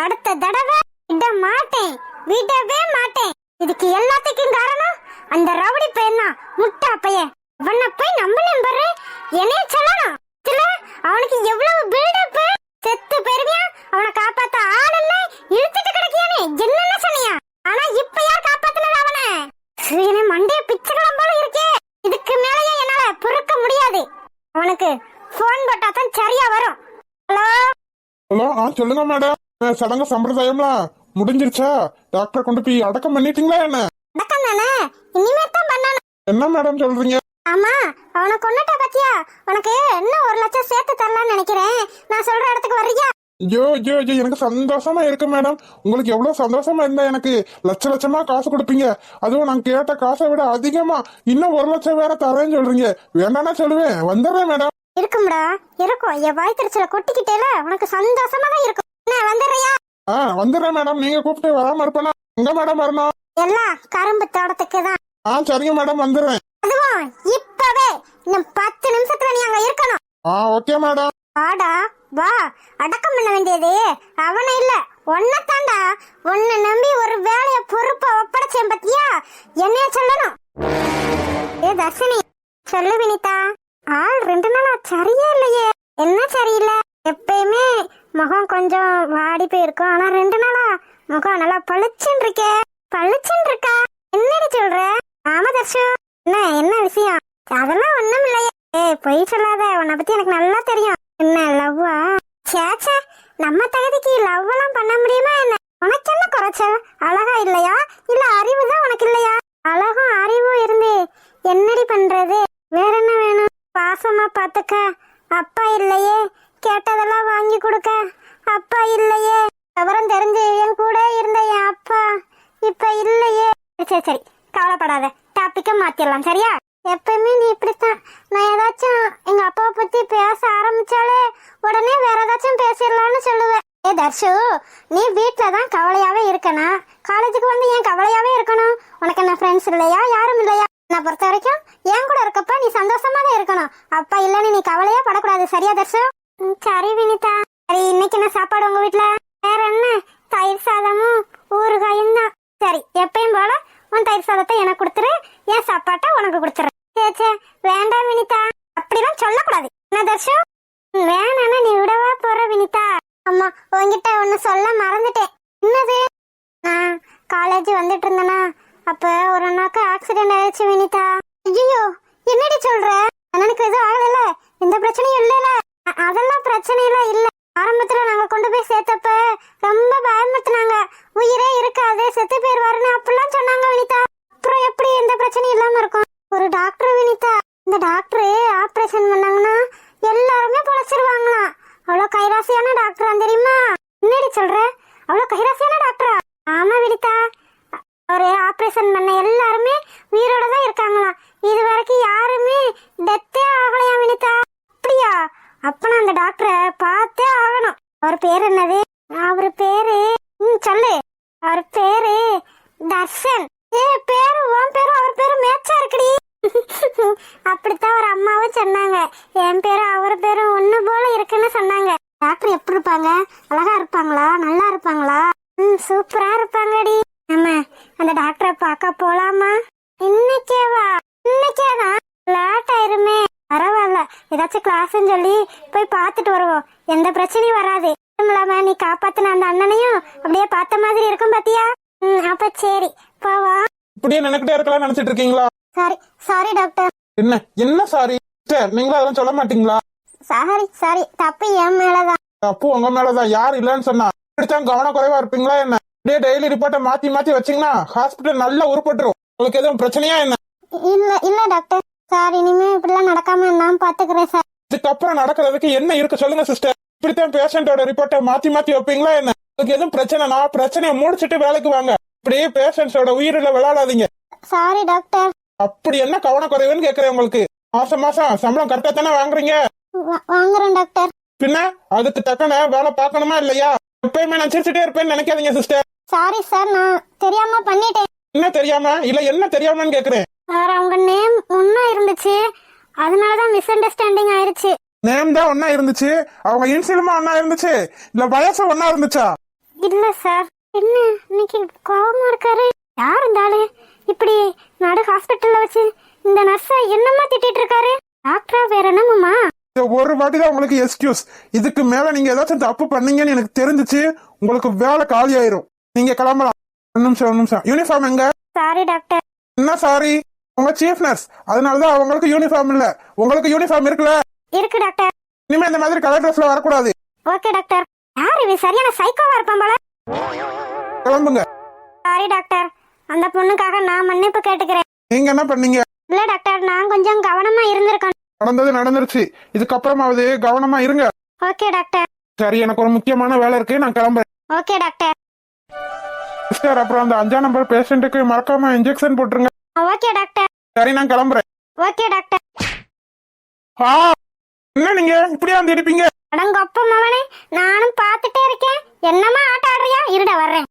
அடுத்த தடவை விட மாட்டேன், விடவே மாட்டேன். இதுக்கு எல்லாத்துக்கும் காரணம் அந்த ரவுடி பையன் தான், முட்டா பையன். அவனை போய் நம்ம நம்பர் என்னைய சொல்லணும். அவனுக்கு எவ்வளவு பில்டப், செத்து பெருமையா அவனை காப்பாத்த ஆள் இல்ல, இழுத்துட்டு கிடக்கியானே என்னென்ன சொன்னியா. ஆனா இப்ப யார் காப்பாத்துனது அவனை? சீனே மண்டைய பிச்சைக்கலாம் போல இருக்கே. இதுக்கு மேலேயே என்னால பொறுக்க முடியாது. அவனுக்கு போன் போட்டா தான் சரியா வரும். ஹலோ ஹலோ, சொல்லுங்க மேடம். சடங்கு சம்பிரதாயம்லாம் முடிஞ்சிருச்சா? டாக்டர் கொண்டு போய் அடக்கம் பண்ணிட்டீங்களா? என்ன அடக்கம் தானே, இனிமே தான் பண்ணணும். என்ன மேடம் சொல்றீங்க? ஆமா, அவனை கொன்னுட்ட பத்தியா? உனக்கு இன்னும் 1 லட்சம் சேர்த்து தரலாம்னு நினைக்கிறேன். நான் சொல்ற இடத்துக்கு வர்றியா? ஐயோ ஐயோ ஐயோ, எனக்கு சந்தோஷமா இருக்கு மேடம். உங்களுக்கு எவ்வளவு சந்தோஷமா இருந்தா எனக்கு லட்சமா காசு கொடுப்பீங்க. அதுவும் நான் கேட்ட காசை விட அதிகமா இன்னும் 1 லட்சம் வேற தரேன்னு சொல்றீங்க. வேண்டானா சொல்லுவேன், வந்துடுறேன் மேடம். இருக்கும்டா, இருக்கும். என் வாய் திருச்சில கொட்டிக்கிட்டேல, உனக்கு சந்தோஷமா தான் இருக்கும். என்ன வந்துடுறியா? வந்துடுறேன் மேடம். நீங்க கூப்பிட்டு வராம இருப்பேனா? எங்க மேடம் வரணும்? எல்லாம் கரும்பு தோட்டத்துக்கு தான். சரிங்க மேடம், வந்துடுறேன். அதுவும் இப்பவே இன்னும் 10 நிமிஷத்துல நீ அங்க இருக்கணும். Okay madam. வாடா வா. அடக்கம் பண்ண வேண்டியது அவனை இல்ல, ஒன்னதாண்டா. உன்னை நம்பி ஒரு வேலைய பொறுப்பா ஒப்படைச்சேன் பத்தியா, என்னைய சொல்லணும். ஏ தர்ஷினி, சொல்லு வினிதா. ஆள் 2 நாளா சரியே இல்லையே. என்ன சரியில்லை? எப்பயுமே முகம் கொஞ்சம் வாடி போயிருக்கும், ஆனா 2 நாளா முகம் நல்லா பளிச்சுன்னு இருக்கே. பளிச்சுன்னு இருக்கா? என்னடி சொல்ற? ஆமா தர்ஷு. என்ன விஷயம்? அதெல்லாம் ஒண்ணும் இல்லையே. பொய் சொல்லாத, உன்னை பத்தி எனக்கு நல்லா தெரியும். என்ன லவ்வா? சேச்சே, நம்ம தகுதிக்கு லவ் எல்லாம் பண்ண முடியுமா என்ன? உனக்கு என்ன குறைச்சல்? அழகா இல்லையா, இல்ல அறிவு தான் உனக்கு இல்லையா? அழகும் அறிவும் இருந்து என்னடி பண்றது? வேற என்ன வேணும்? பாசமா பாத்துக்க அப்பா இல்லையே, கேட்டதெல்லாம் வாங்கி கொடுக்க அப்பா இல்லையே, விவரம் தெரிஞ்சு என் கூட இருந்த என் அப்பா இப்ப இல்லையே. சரி சரி, கவலைப்படாத. டாபிக்க மாத்திரலாம், சரியா? எப்பயுமே நீ இப்படித்தான். நான் ஏதாச்சும் எங்க அப்பாவை பத்தி பேச ஆரம்பிச்சாலே உடனே வேற ஏதாச்சும் பேசிடலாம்னு சொல்லுவேன். ஏ தர்ஷு, நீ வீட்டுலதான் கவலையாவே இருக்கணும், காலேஜுக்கு வந்து ஏன் கவலையாவே இருக்கணும்? உனக்கு என்ன ஃப்ரெண்ட்ஸ் இல்லையா, யாரும் இல்லையா? நான் பொறுத்த வரைக்கும் என் கூட இருக்கப்ப நீ சந்தோஷமா தான் இருக்கணும். அப்பா இல்லன்னு நீ கவலையா படக்கூடாது, சரியா தர்ஷு? சரி வினிதா. சரி, இன்னைக்கு என்ன சாப்பாடு உங்க வீட்டுல? வேற என்ன, தயிர் சாதமும் ஊறுகாயும் தான். சரி, எப்பயும் போல உன் தயிர் சாதத்தை எனக்கு கொடுத்துரு, என் சாப்பாட்டை உனக்கு கொடுத்துரு. சே வேண்டாம் வினிதா, அப்படிலாம் சொல்லக்கூடாது. என்ன தர்ஷு? வேணானா நீ விடவா போற வினிதா? அம்மா, உன்கிட்ட ஒண்ணு சொல்ல மறந்துட்டேன். என்னது? நான் காலேஜ் வந்துட்டு இருந்தேனா, அப்ப ஒரு அண்ணாக்கு ஆக்சிடென்ட் ஆயிடுச்சு வினிதா. ஐயோ, என்னடி சொல்ற? அண்ணனுக்கு எதுவும் ஆகல, எந்த பிரச்சனையும் இல்லல? அதெல்லாம் பிரச்சனையெல்லாம் இல்ல. ஆரம்பத்துல நாங்க கொண்டு போய் சேர்த்தப்ப ரொம்ப பயமுறுத்தினாங்க. உயிரே இருக்காது, செத்து பேர் வரணும் அப்படிலாம் சொன்னாங்க வினிதா. அப்புறம் எப்படி எந்த பிரச்சனையும் இல்லாம இருக்கும்? ஒரு டாக்டர் வினிதா, இந்த டாக்டர் ஆபரேஷன் பண்ணாங்கன்னா எல்லாருமே பொழைச்சிருவாங்களாம். அவ்வளவு கைராசியான டாக்டரா தெரியுமா? என்னடி சொல்ற? அவ்வளவு கைராசியான டாக்டரா? ஆமா வினிதா, ஒரு ஆபரேஷன் பண்ண எல்லாருமே உயிரோட தான் இருக்காங்களாம். இது வரைக்கும் யாருமே டெத்தே ஆகலையா வினிதா? அப்படியா? அப்ப நான் அந்த டாக்டரை பார்த்தே ஆகணும். அவர் பேரு என்னது? அவரு பேரு சொல்லு. அவர் பேரு தர்ஷன். பேரு உன் பேரு அவர் பேரு மேட்சா இருக்குடி. அப்படித்தான் ஒரு அம்மாவும் சொன்னாங்க. என் பேரு அவர் பேரும் ஒண்ணு போல இருக்குன்னு சொன்னாங்க. டாக்டர் எப்படி இருப்பாங்க? அழகா இருப்பாங்களா, நல்லா இருப்பாங்களா? சூப்பரா இருப்பாங்கடி. நம்ம அந்த டாக்டரை பார்க்க போலாமா? இன்னைக்கேவா? இன்னைக்கேதான் லேட் ஆயிருமே. பரவாயில்ல, ஏதாச்சும் கிளாஸ்ன்னு சொல்லி போய் பார்த்துட்டு வருவோம், எந்த பிரச்சனையும் வராது. இல்லாம நீ காப்பாத்தின அந்த அண்ணனையும் அப்படியே பார்த்த மாதிரி இருக்கும் பாத்தியா? அப்ப சரி போவா. இப்படியே நினைக்கிட்டே இருக்கலாம் நினைச்சிட்டு இருக்கீங்களா? Sorry sorry doctor. என்ன என்ன சாரி சிஸ்டர், நீங்களும் அதெல்லாம் சொல்ல மாட்டீங்களா? சாரி சாரி, தப்பு என் மேலதான். தப்பு உங்க மேலதான். யார் இல்லன்னு சொன்னா? இப்படித்தான் கவனக்குறைவா இருப்பீங்களா என்ன? அப்படியே டெய்லி ரிப்போர்ட்டை மாத்தி மாத்தி வச்சீங்கன்னா ஹாஸ்பிட்டல் நல்லா உருப்பட்டுரும். உங்களுக்கு எதுவும் பிரச்சனையா என்ன? இல்ல இல்ல டாக்டர், சார் இனிமே இப்படிலாம் நடக்காம நான் பாத்துக்கிறேன் சார். இதுக்கப்புறம் நடக்கிறதுக்கு என்ன இருக்கு சொல்லுங்க சிஸ்டர். இப்படித்தான் பேஷண்டோட ரிப்போர்ட்டை மாத்தி மாத்தி வைப்பீங்களா என்ன? உங்களுக்கு எதுவும் பிரச்சனைனா பிரச்சனையை முடிச்சிட்டு வேலைக்கு வாங்க. இப்படியே பேஷண்ட்ஸோட உயிரில விளையாடாதீங்க. Sorry doctor. அப்படி என்ன கவனக்குறைவுன்னு கேக்குறேன் உங்களுக்கு. மாசம் மாசம் சம்பளம் கரெக்டா தானே வாங்குறீங்க? வாங்குறேன் டாக்டர். பின்ன அதுக்கு தக்கன வேலை பார்க்கணுமா இல்லையா? எப்பயுமே நான் சிரிச்சுட்டே இருப்பேன்னு நினைக்காதீங்க சிஸ்டர். சாரி சார், நான் தெரியாம பண்ணிட்டேன். என்ன தெரியாம இல்ல என்ன தெரியாமன்னு கேக்குறேன். சார் அவங்க நேம் ஒன்னா இருந்துச்சு, அதனாலதான் மிஸ் அண்டர்ஸ்டாண்டிங் ஆயிருச்சு. நேம் தான் ஒன்னா இருந்துச்சு, அவங்க இன்சிலுமா ஒன்னா இருந்துச்சு, இல்ல வயசு ஒன்னா இருந்துச்சா? இல்ல சார். என்ன இன்னைக்கு கோவமா இருக்காரு? யார் இருந்தாலும் இப்படி நடு ஹாஸ்பிட்டல்ல வச்சு இந்த நர்ஸ என்னமா திட்டிட்டு இருக்காரு? டாக்டரா வேற என்னமா? ஒரு வாட்டி தான் உங்களுக்கு எக்ஸ்கியூஸ். இதுக்கு மேல நீங்க ஏதாச்சும் தப்பு பண்ணீங்கன்னு எனக்கு தெரிஞ்சிச்சு, உங்களுக்கு வேலை காலி ஆயிரும். நீங்க கிளம்பலாம். ஒரு நிமிஷம். யூனிஃபார்ம் எங்க? Sorry doctor. என்ன சாரி? உங்க சீஃப் நர்ஸ், அதனாலதான் அவங்களுக்கு யூனிஃபார்ம் இல்ல. உங்களுக்கு யூனிஃபார்ம் இருக்குல்ல? இருக்கு டாக்டர். இனிமே இந்த மாதிரி கலர் ட்ரெஸ்ல வரக்கூடாது. Okay doctor. யார் இவன்? சரியான சைக்கோவா இருப்பான் போல. கிளம்புங்க. சாரி டாக்டர், அந்த பொண்ணுக்காக நான் மன்னிப்பு கேட்டுக்கிறேன். நீங்க என்ன பண்ணீங்க? இல்ல டாக்டர், நான் கொஞ்சம் கவனமா இருந்திருக்கேன். நடந்தது நடந்துருச்சு, இதுக்கப்புறமாவது கவனமா இருங்க. Okay doctor. சரி, எனக்கு ஒரு முக்கியமான வேலை இருக்கு, நான் கிளம்புறேன். Okay doctor. சிஸ்டர், அப்புறம் அந்த 5ஆம் நம்பர் பேஷண்ட்டுக்கு மறக்காம இன்ஜெக்ஷன் போட்டுருங்க. Okay doctor. சரி, நான் கிளம்புறேன். Okay doctor. என்ன நீங்க இப்படியா வந்து இருப்பீங்க? அடங்கொப்ப மவனே, நானும் பாத்துட்டே இருக்கேன். என்னமா ஆட்ட ஆடுறியா? இருட வர்றேன்.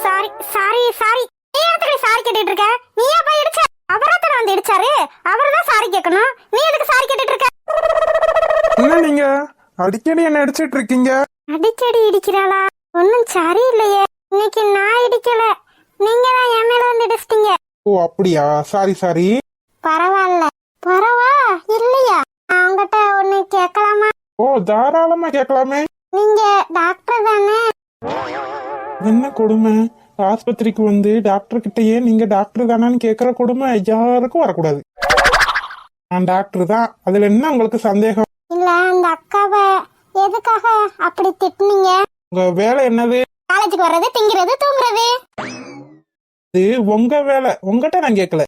Sorry sorry sorry. நீ எதுக்கு சாரி கேட்டுட்டு இருக்க? நீயா போய் இடிச்ச? அவரத்தன வந்து இடிச்சாரு, அவர்தான் சாரி கேட்கணும். நீ எதுக்கு சாரி கேட்டுட்டு இருக்க? என்ன நீங்க அடிக்கடி என்ன அடிச்சிட்டு இருக்கீங்க? அடிக்கடி இடிக்கிறாளா? ஒன்னும் சரியில்லையே. இன்னைக்கு நான் இடிக்கல, நீங்க தான் என் மேல வந்து இடிச்சிட்டீங்க. ஓ அப்படியா? சாரி. பரவாயில்ல. பரவா இல்லையா? நான் உங்ககிட்ட ஒண்ணு கேட்கலாமா? ஓ, தாராளமா கேட்கலாமே. நீங்க டாக்டர் தானே? என்ன கொடுமை? ஆஸ்பத்திரிக்கு வந்து டாக்டர் கிட்டயே நீங்க டாக்டர் தானான்னு கேக்குற கொடுமை யாருக்கும் வரக்கூடாது. நான் டாக்டர் தான், அதுல என்ன உங்களுக்கு சந்தேகம்? இல்ல, அந்த அக்காவை எதுக்காக அப்படி திட்டுனீங்க? உங்க வேலை என்னது? காலேஜுக்கு வர்றது, திங்கிறது, தூங்குறது. இது உங்க வேலை, உங்ககிட்ட நான் கேட்கல.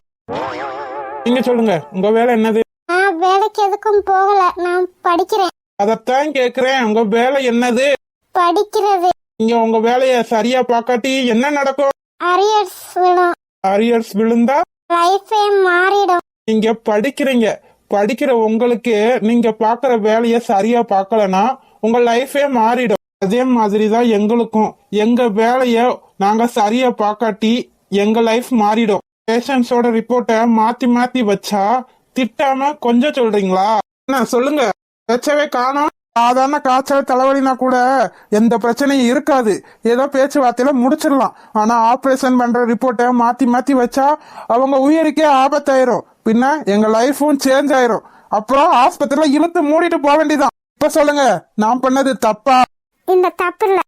நீங்க சொல்லுங்க, உங்க வேலை என்னது? நான் வேலைக்கு எதுக்கும் போகல, நான் படிக்கிறேன். அதத்தான் கேக்குறேன், உங்க வேலை என்னது? படிக்கிறது. நீங்க உங்க வேலைய சரியா பாக்காட்டி என்ன நடக்கும்? அரியர்ஸ் விழும். அரியர்ஸ் விழுந்தா லைஃபே மாறிடும். நீங்க படிக்கிறீங்க, படிக்கிற உங்களுக்கு நீங்க பாக்குற வேலைய சரியா பாக்கலனா உங்க லைஃபே மாறிடும். அதே மாதிரிதான் எங்களுக்கும், எங்க வேலைய நாங்க சரியா பாக்காட்டி எங்க லைஃப் மாறிடும். பேஷண்ட்ஸோட ரிப்போர்ட்டை மாத்தி மாத்தி வச்சா திட்டாம கொஞ்சம் சொல்றீங்களா? என்ன சொல்லுங்க, பேச்சவே காணோம். சாதாரண காய்ச்சல் தலைவலினா கூட எந்த பிரச்சனையும் இருக்காது, ஏதோ பேச்சுவார்த்தையில முடிச்சிடலாம். ஆனா ஆபரேஷன் பண்ற ரிப்போர்ட்டை மாத்தி மாத்தி வச்சா அவங்க உயிருக்கே ஆபத்தாயிரும். பின்ன எங்க லைஃபும் சேஞ்ச் ஆயிரும். அப்புறம் ஆஸ்பத்திரியில இழுத்து மூடிட்டு போக வேண்டியதான். இப்ப சொல்லுங்க, நான் பண்ணது தப்பா? இந்த தப்பு இல்ல.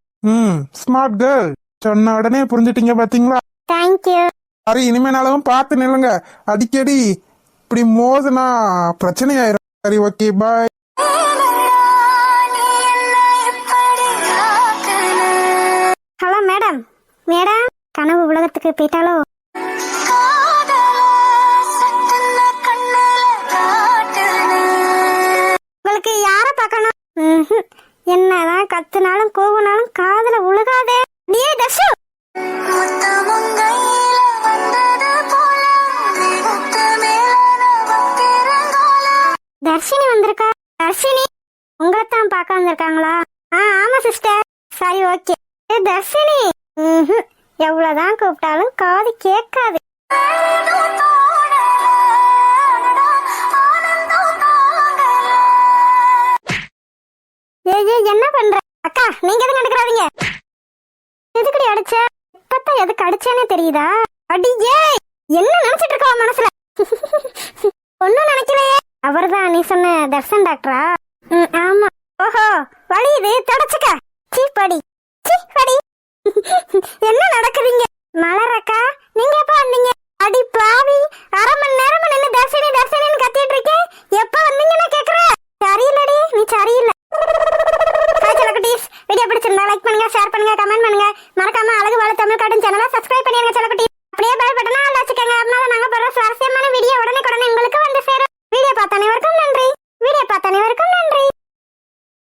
Smart girl. சொன்ன உடனே புரிஞ்சுட்டீங்க பாத்தீங்களா? தேங்க்யூ. சரி, இனிமேனாலும் பார்த்து நில்லுங்க. அடிக்கடி இப்படி மோதுனா பிரச்சனை ஆயிரும். சரி, okay, bye. Hello madam. Madam, கனவு உலகத்துக்கு போயிட்டாலோ? உங்களுக்கு யார பார்க்கணும்? என்னதான் கத்துனாலும் கூவுனாலும் காதுல உழுகாதே. நீ தர்ஷு. தர்ஷினி வந்திருக்கா? தர்ஷினி உங்களைத்தான் பார்க்க வந்திருக்காங்களா? ஆமா சிஸ்டர். சரி, ஓகே. தர்ஷினி, எவ்வளவுதான் கூப்பிட்டாலும் காது கேட்காது. என்ன பண்ற அக்கா? நீங்க எதுவும் நடக்கிறாதீங்க. எதுக்கடி அடிச்ச? இப்பதான் எதுக்கு அடிச்சேனே தெரியுதா? அடியே, என்ன நினைச்சிட்டு இருக்கா மனசுல? ஒன்னும் நினைக்கலையே. அவர்தான் நீ சொன்ன தர்ஷன் டாக்டரா? ஆமா. ஓஹோ, வலி இது, தொடச்சுக்க. சீ படி, சீ படி. என்ன நடக்குதுங்க? பிடிச்சிருந்தா லைக் பண்ணுங்க, ஷேர் பண்ணுங்க, கமெண்ட் பண்ணுங்க. மறக்காம அழகு வாழ தமிழ் கார்ட்டூன் சேனலை சப்ஸ்கிரைப் பண்ணிருங்க செல்லக்குட்டி. அப்படியே பெல் பட்டனை ஆல் வச்சுக்கோங்க. அப்படின்னா நாங்க போற